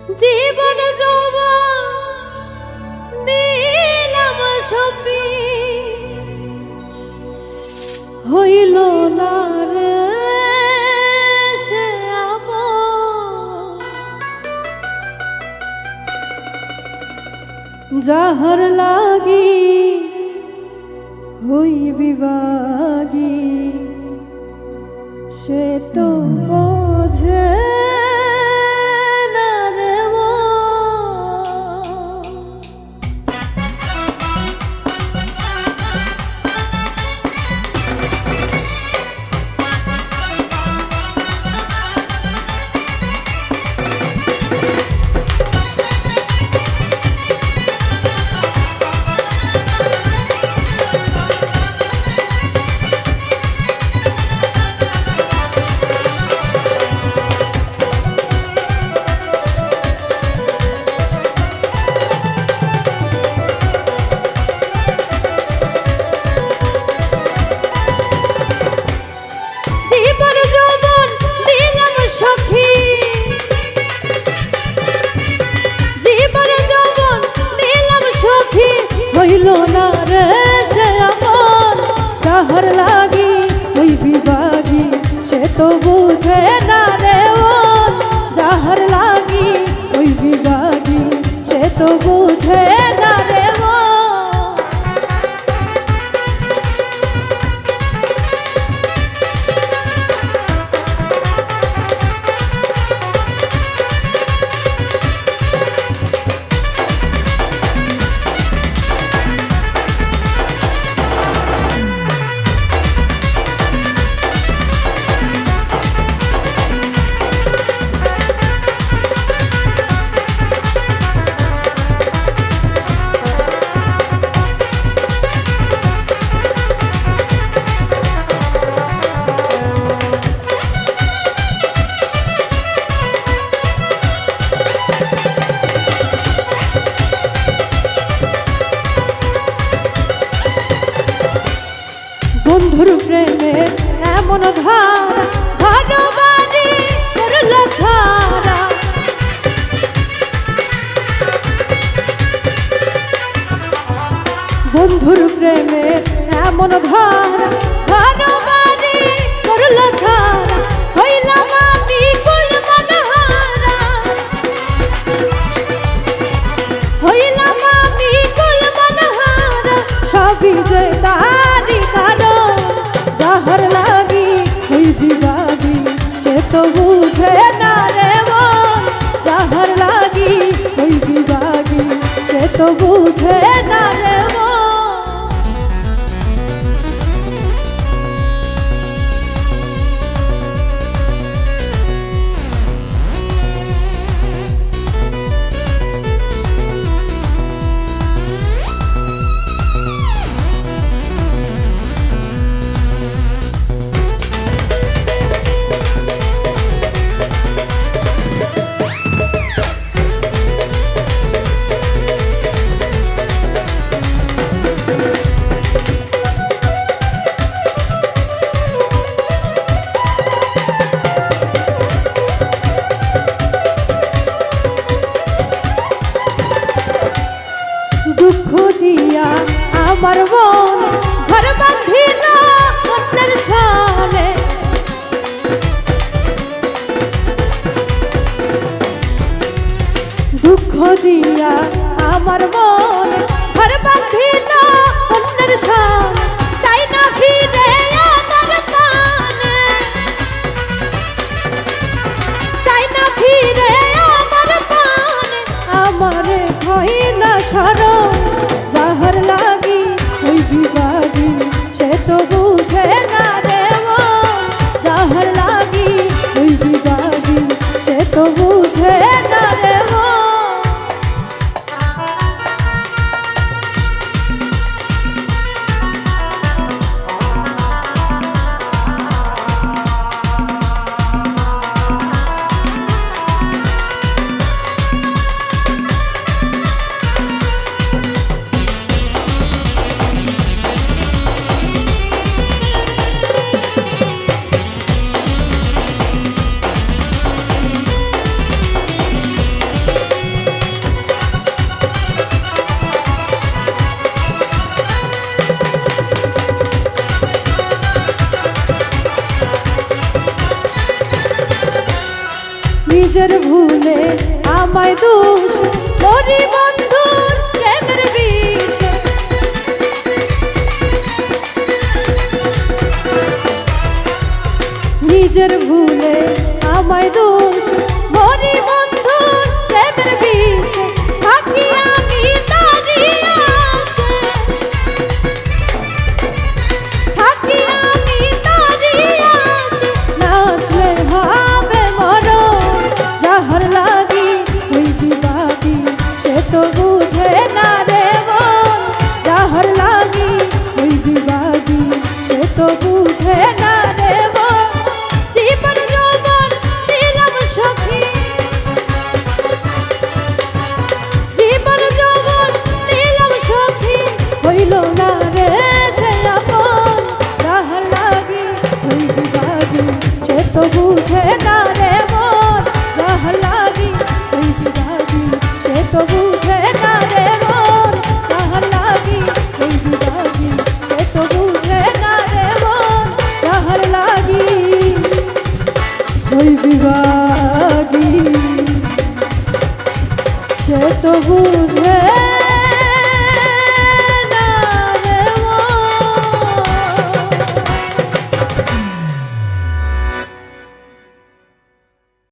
জীবন যৌবন দিলাম সপি হইল না রে সে আমার যাহার লাগি হই বিভাগী সে তো বোঝে না রে হইল না রে সে আমার যাহার লাগি ওই বিভাগী সে তো বুঝে না রে ও যাহার লাগি ওই বিভাগী সে তো বুঝে না রে ও বন্ধুর প্রেমে এমন ধারা ভালোবাসি করল ছাড়া বন্ধুর প্রেমে এমন ধারা ভালোবাসি করল ছাড়া হইলাম আমি কুলমনহারা হইলাম আমি কুলমনহারা সবই যে তারি কারণ যাহার লাগি ওই বিভাগী সে তো বুঝে না রে মন যাহার লাগি ওই বিভাগী সে তো বুঝে না রে মন দুঃখ দিয়া আমার মন ঘর বাঁধিল অন্যের সামনে দুঃখ দিয়া আমার মন ঘর বাঁধিল অন্যের সামনে চাই না ফিরে আমার পানে চাই না ফিরে আমার পানে আমারে হয় না সারণ যাহার লাগি ওই বিভাগী সে তো বুঝে না রে মন যাহার লাগি ওই বিভাগী সে তো বুঝে না রে মন নিজের ভুলে আমায় দোষ মরি বন্ধুর প্রেমের বিষে নিজের ভুলে আমায় দোষ মরি বন্ধুর প্রেমের বিষে থাকি আমি তারি আশে থাকি আমি তারি আশে না আসলে হবে মরণ যাহার লাগি ওই বিবাদী সে তো বুঝে না রে মন যাহার লাগি ওই বিবাদী সে তো বুঝে না রে মন জীবন যৌবন দিলাম সখী জীবন যৌবন দিলাম সখী হইল না রে সে আপন যাহার লাগি ওই বিবাদী সে তো বুঝে না রে মন যাহার লাগি ওই বিবাদী সে তো বুঝে না রে মন যাহার লাগি ওই বিবাদী সে তো বুঝে না রে মন যাহার লাগি ওই বিবাদী সে তো বুঝে